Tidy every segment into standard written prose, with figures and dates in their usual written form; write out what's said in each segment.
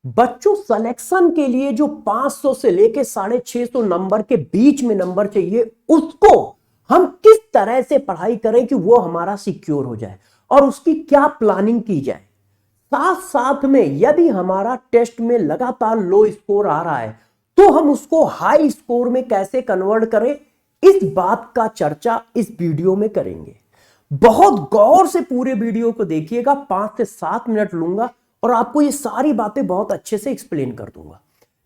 बच्चों सिलेक्शन के लिए जो 500 से लेके 650 नंबर के बीच में नंबर चाहिए, उसको हम किस तरह से पढ़ाई करें कि वो हमारा सिक्योर हो जाए और उसकी क्या प्लानिंग की जाए। साथ साथ में यदि हमारा टेस्ट में लगातार लो स्कोर आ रहा है तो हम उसको हाई स्कोर में कैसे कन्वर्ट करें, इस बात का चर्चा इस वीडियो में करेंगे। बहुत गौर से पूरे वीडियो को देखिएगा, 5 से 7 मिनट लूंगा और आपको ये सारी बातें बहुत अच्छे से एक्सप्लेन कर दूंगा।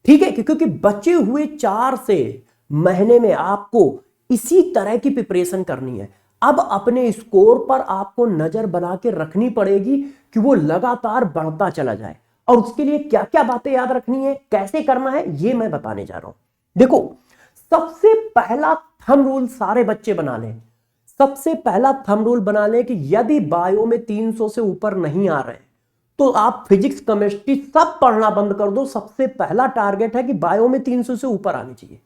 ठीक है, क्योंकि बचे हुए 4 से महीने में आपको इसी तरह की प्रिपरेशन करनी है। अब अपने स्कोर पर आपको नजर बना के रखनी पड़ेगी कि वो लगातार बढ़ता चला जाए, और उसके लिए क्या क्या बातें याद रखनी है, कैसे करना है, ये मैं बताने जा रहा हूं। देखो, सबसे पहला थंब रूल सारे बच्चे बना लें। सबसे पहला थंब रूल बना लें कि यदि बायो में 300 से ऊपर नहीं आ रहे तो आप फिजिक्स केमिस्ट्री सब पढ़ना बंद कर दो। सबसे पहला टारगेट है कि बायो में 300 से ऊपर आनी चाहिए।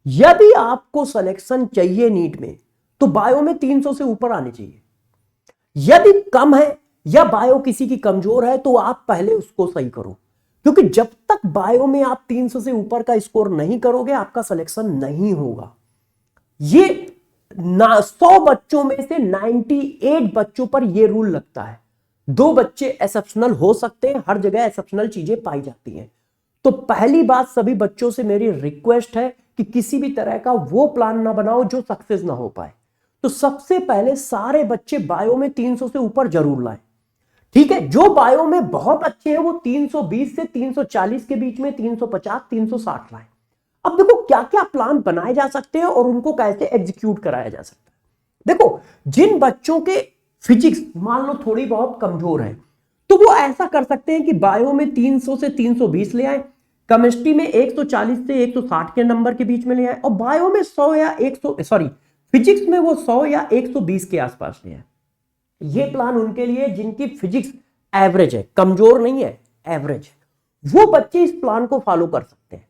यदि आपको सिलेक्शन चाहिए नीट में तो बायो में 300 से ऊपर आनी चाहिए। यदि कम है या बायो किसी की कमजोर है तो आप पहले उसको सही करो, क्योंकि जब तक बायो में आप 300 से ऊपर का स्कोर नहीं करोगे आपका सिलेक्शन नहीं होगा। ये 100 बच्चों में से 98 बच्चों पर यह रूल लगता है। 2 बच्चे एक्सेप्शनल हो सकते हैं, हर जगह एक्सेप्शनल चीजें पाई जाती हैं। तो पहली बात, सभी बच्चों से मेरी रिक्वेस्ट है कि किसी भी तरह का वो प्लान ना बनाओ जो सक्सेस ना हो पाए। तो सबसे पहले सारे बच्चे बायो में 300 से ऊपर जरूर लाएं। ठीक है, जो बायो में बहुत अच्छे हैं वो 320 से 340 के बीच में, 350 360 लाएं। अब देखो क्या क्या प्लान बनाए जा सकते हैं और उनको कैसे एग्जीक्यूट कराया जा सकता है। देखो, जिन बच्चों के फिजिक्स मान लो थोड़ी बहुत कमजोर है तो वो ऐसा कर सकते हैं कि बायो में 300 से 320 ले आए, केमिस्ट्री में 140 से 160 के नंबर के बीच में ले आए, और बायो में 100 या 100 फिजिक्स में वो 100 या 120 के आसपास ले आए। ये प्लान उनके लिए जिनकी फिजिक्स एवरेज है, कमजोर नहीं है, एवरेज। वो बच्चे इस प्लान को फॉलो कर सकते हैं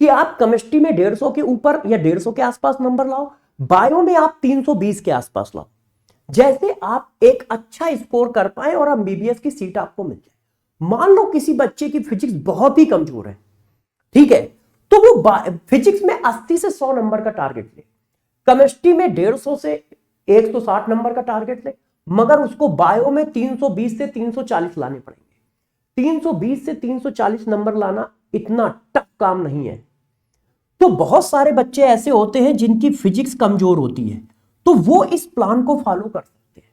कि आप केमिस्ट्री में 150 के ऊपर या 150 के आसपास नंबर लाओ, बायो में आप 320 के आसपास लाओ, जैसे आप एक अच्छा स्कोर कर पाए और एमबीबीएस की सीट आपको मिल जाए। मान लो किसी बच्चे की फिजिक्स बहुत ही कमजोर है, ठीक है, तो वो फिजिक्स में 80 से 100 नंबर का टारगेट ले, केमिस्ट्री में 150 से 160 नंबर का टारगेट ले, मगर उसको बायो में 320 से 340 लाने पड़ेंगे। 320 से 340 नंबर लाना इतना टफ काम नहीं है। तो बहुत सारे बच्चे ऐसे होते हैं जिनकी फिजिक्स कमजोर होती है, तो वो इस प्लान को फॉलो कर सकते हैं।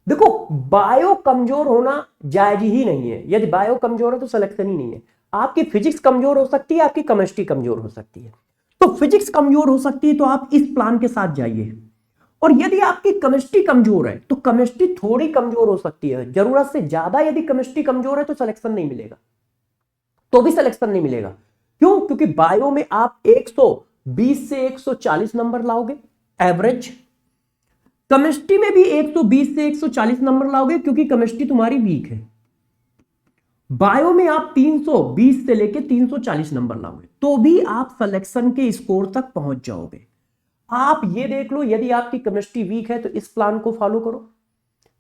देखो, बायो कमजोर होना जायज ही नहीं है। यदि बायो कमजोर है तो सिलेक्शन ही नहीं है। आपकी फिजिक्स कमजोर हो सकती है, आपकी केमिस्ट्री कमजोर हो सकती है। तो फिजिक्स कमजोर हो सकती है तो आप इस प्लान के साथ जाइए। और यदि आपकी केमिस्ट्री कमजोर है तो केमिस्ट्री थोड़ी कमजोर हो सकती है, जरूरत से ज्यादा यदि केमिस्ट्री कमजोर है तो सिलेक्शन नहीं मिलेगा, तो भी सिलेक्शन नहीं मिलेगा। क्यों? क्योंकि बायो में आप 120 से 140 नंबर लाओगे एवरेज, केमिस्ट्री में भी 120 से 140 नंबर लाओगे क्योंकि केमिस्ट्री तुम्हारी वीक है। बायो में आप 320 से लेके 340 नंबर लाओगे तो भी आप सिलेक्शन के स्कोर तक पहुंच जाओगे। आप ये देख लो, यदि आपकी केमिस्ट्री वीक है तो इस प्लान को फॉलो करो,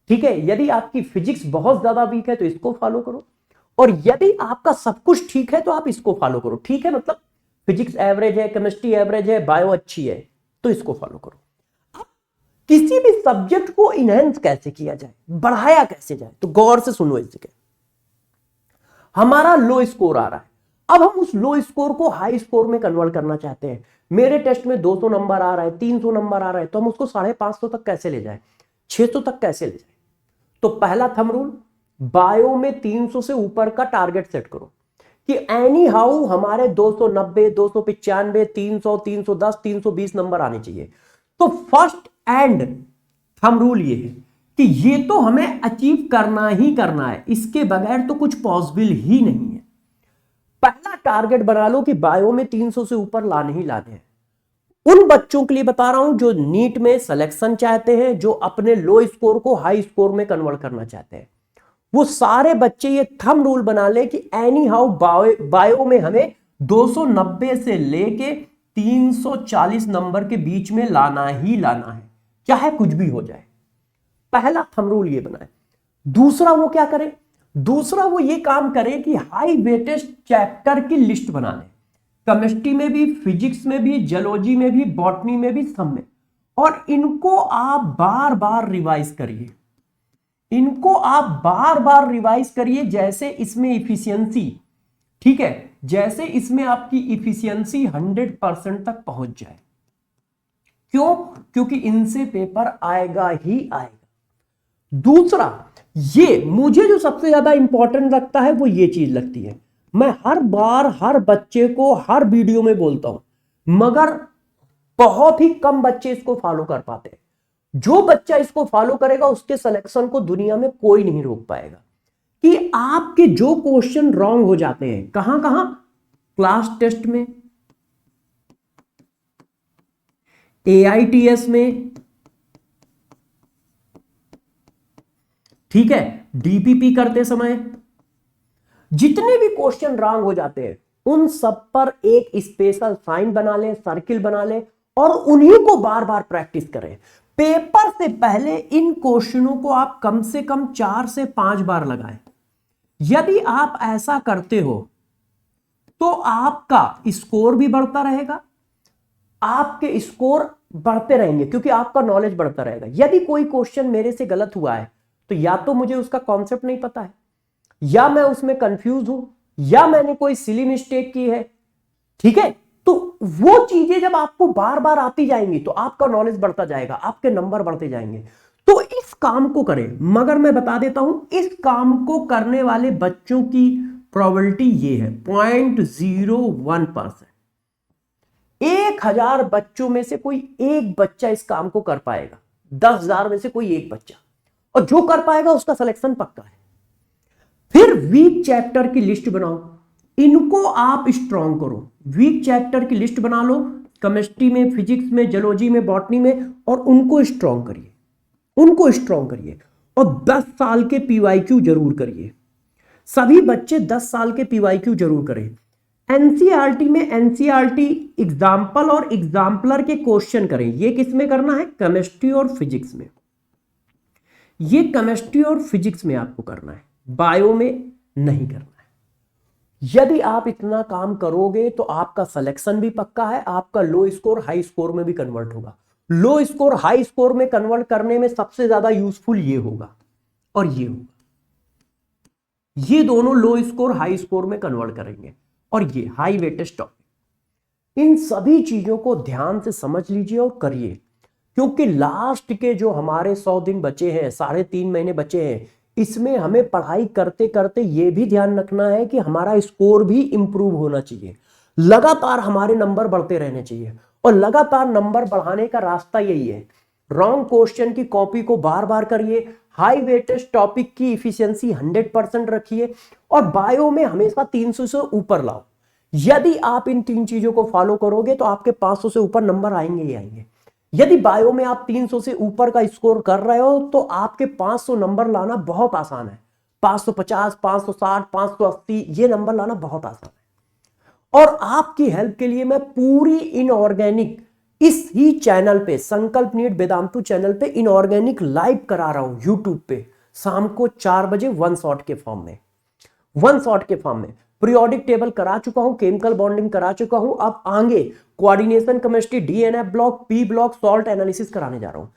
ठीक है। यदि आपकी फिजिक्स बहुत ज्यादा वीक है तो इसको फॉलो करो, और यदि आपका सब कुछ ठीक है तो आप इसको फॉलो करो। ठीक है, मतलब फिजिक्स एवरेज है, केमिस्ट्री एवरेज है, बायो अच्छी है, तो इसको फॉलो करो। अब किसी भी सब्जेक्ट को इनहेंस कैसे किया जाए, बढ़ाया कैसे जाए, तो गौर से सुनो। इसके हमारा लो स्कोर आ रहा है, अब हम उस लो स्कोर को हाई स्कोर में कन्वर्ट करना चाहते हैं। मेरे टेस्ट में 200 नंबर आ रहा है, 300 नंबर आ रहा है, तो हम उसको 550 तक कैसे ले जाए, 600 तक कैसे ले जाए। तो पहला थंब रूल, बायो में 300 से ऊपर का टारगेट सेट करो कि एनी हाउ हमारे 290, 295, 300, 310, 320 नंबर आने चाहिए। तो फर्स्ट एंड थंब रूल ये है कि ये तो हमें अचीव करना ही करना है, इसके बगैर तो कुछ पॉसिबल ही नहीं है। पहला टारगेट बना लो कि बायो में 300 से ऊपर लाने ही लाने हैं। उन बच्चों के लिए बता रहा हूं जो नीट में सिलेक्शन चाहते हैं, जो अपने लो स्कोर को हाई स्कोर में कन्वर्ट करना चाहते हैं, वो सारे बच्चे ये थंब रूल बना ले कि एनी हाउ बायो में हमें 290 से लेके 340 नंबर के बीच में लाना ही लाना है, चाहे कुछ भी हो जाए। पहला थंब रूल ये बनाए। दूसरा वो क्या करें, दूसरा वो ये काम करें कि हाई वेटेज चैप्टर की लिस्ट बना लें, केमिस्ट्री में भी, फिजिक्स में भी, जियोलॉजी में भी, बॉटनी में भी, सब में। और इनको आप बार बार रिवाइज करिए, इनको आप बार बार रिवाइज करिए। जैसे इसमें इफिशियंसी, ठीक है, जैसे इसमें आपकी इफिशियंसी 100% तक पहुंच जाए। क्यों? क्योंकि इनसे पेपर आएगा ही आएगा। दूसरा, ये मुझे जो सबसे ज्यादा इंपॉर्टेंट लगता है वो ये चीज लगती है, मैं हर बार हर बच्चे को हर वीडियो में बोलता हूं, मगर बहुत ही कम बच्चे इसको फॉलो कर पाते हैं। जो बच्चा इसको फॉलो करेगा उसके सिलेक्शन को दुनिया में कोई नहीं रोक पाएगा। कि आपके जो क्वेश्चन रॉन्ग हो जाते हैं, कहां कहां? क्लास टेस्ट में, AITS में, ठीक है, DPP करते समय, जितने भी क्वेश्चन रॉन्ग हो जाते हैं उन सब पर एक स्पेशल साइन बना ले, सर्किल बना ले और उन्हीं को बार बार प्रैक्टिस करें। पेपर से पहले इन क्वेश्चनों को आप कम से कम 4 से 5 बार लगाएं। यदि आप ऐसा करते हो तो आपका स्कोर भी बढ़ता रहेगा, आपके स्कोर बढ़ते रहेंगे क्योंकि आपका नॉलेज बढ़ता रहेगा। यदि कोई क्वेश्चन मेरे से गलत हुआ है तो या तो मुझे उसका कॉन्सेप्ट नहीं पता है, या मैं उसमें कंफ्यूज हूं, या मैंने कोई सिली मिस्टेक की है, ठीक है। तो वो चीजें जब आपको बार बार आती जाएंगी तो आपका नॉलेज बढ़ता जाएगा, आपके नंबर बढ़ते जाएंगे। तो इस काम को करें, मगर मैं बता देता हूं इस काम को करने वाले बच्चों की प्रोबेबिलिटी ये है 0.01%। 1000 बच्चों में से कोई एक बच्चा इस काम को कर पाएगा, 10,000 में से कोई एक बच्चा, और जो कर पाएगा उसका सिलेक्शन पक्का है। फिर वीक चैप्टर की लिस्ट बनाओ, इनको आप स्ट्रॉन्ग करो। वीक चैप्टर की लिस्ट बना लो, केमिस्ट्री में, फिजिक्स में, जियोलॉजी में, बॉटनी में, और उनको स्ट्रॉन्ग करिए, उनको स्ट्रॉन्ग करिए। और 10 साल के PYQ जरूर करिए, सभी बच्चे 10 साल के PYQ जरूर करें। NCERT में NCERT एग्जाम्पल और एग्जाम्पलर के क्वेश्चन करें। ये किस में करना है? केमिस्ट्री और फिजिक्स में। ये केमिस्ट्री और फिजिक्स में आपको करना है, बायो में नहीं करना है। यदि आप इतना काम करोगे तो आपका सिलेक्शन भी पक्का है, आपका लो स्कोर हाई स्कोर में भी कन्वर्ट होगा। लो स्कोर हाई स्कोर में कन्वर्ट करने में सबसे ज्यादा यूजफुल ये होगा और ये होगा, ये दोनों लो स्कोर हाई स्कोर में कन्वर्ट करेंगे। और ये हाई वेटेज टॉपिक, इन सभी चीजों को ध्यान से समझ लीजिए और करिए, क्योंकि लास्ट के जो हमारे 100 दिन बचे हैं, 3.5 महीने बचे हैं, इसमें हमें पढ़ाई करते करते ये भी ध्यान रखना है कि हमारा स्कोर भी इंप्रूव होना चाहिए, लगातार हमारे नंबर बढ़ते रहने चाहिए। और लगातार नंबर बढ़ाने का रास्ता यही है, रॉन्ग क्वेश्चन की कॉपी को बार बार करिए, हाई वेटेज टॉपिक की इफिशियंसी 100% रखिए, और बायो में हमेशा 300 से ऊपर लाओ। यदि आप इन 3 चीजों को फॉलो करोगे तो आपके 500 से ऊपर नंबर आएंगे ही आएंगे। यदि बायो में आप 300 से ऊपर का स्कोर कर रहे हो तो आपके 500 नंबर लाना बहुत आसान है। 550, 560, 580 ये नंबर लाना बहुत आसान है। और आपकी हेल्प के लिए मैं पूरी इनऑर्गेनिक इस ही चैनल पे, संकल्प नीट वेदांतु चैनल पे इनऑर्गेनिक लाइव करा रहा हूं यूट्यूब पे, शाम को 4 बजे 1 शॉट के फॉर्म में, 1 शॉट के फॉर्म में। पीरियोडिक टेबल करा चुका हूं, केमिकल बॉन्डिंग करा चुका हूं, अब आगे coordination chemistry, DNF block, P block, salt analysis कराने जा रहा हूं।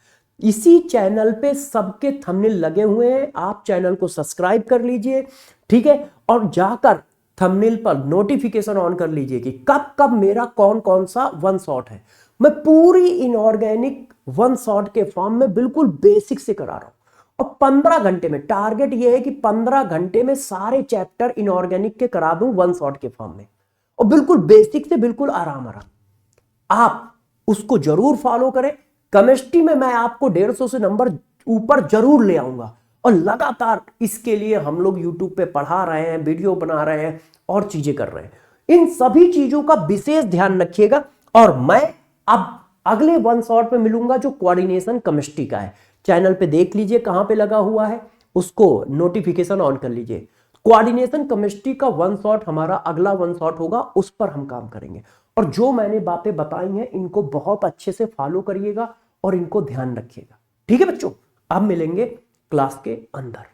इसी चैनल पे सबके थंबनेल लगे हुए हैं, आप चैनल को सब्सक्राइब कर लीजिए, ठीक है। और जाकर थंबनेल पर नोटिफिकेशन ऑन कर लीजिए कि कब कब मेरा कौन कौन सा 1 शॉट है। मैं पूरी इनऑर्गेनिक 1 शॉट के फॉर्म में बिल्कुल बेसिक से करा रहा हूं, और 15 घंटे में, टारगेट यह है कि 15 घंटे में सारे चैप्टर इनऑर्गेनिक के करा दूं 1 शॉट के फॉर्म में, और बिल्कुल बेसिक से बिल्कुल आराम आराम। आप उसको जरूर फॉलो करें। केमिस्ट्री में मैं आपको 150 से नंबर ऊपर जरूर ले आऊंगा, और लगातार इसके लिए हम लोग यूट्यूब पे पढ़ा रहे हैं, वीडियो बना रहे हैं और चीजें कर रहे हैं। इन सभी चीजों का विशेष ध्यान रखिएगा। और मैं अब अगले 1 शॉट पे मिलूंगा जो कोऑर्डिनेशन केमिस्ट्री का है। चैनल पे देख लीजिए कहां पे लगा हुआ है, उसको नोटिफिकेशन ऑन कर लीजिए। कोऑर्डिनेशन केमिस्ट्री का 1 शॉट हमारा अगला 1 शॉट होगा, उस पर हम काम करेंगे। और जो मैंने बातें बताई हैं इनको बहुत अच्छे से फॉलो करिएगा और इनको ध्यान रखिएगा, ठीक है बच्चों। अब मिलेंगे क्लास के अंदर।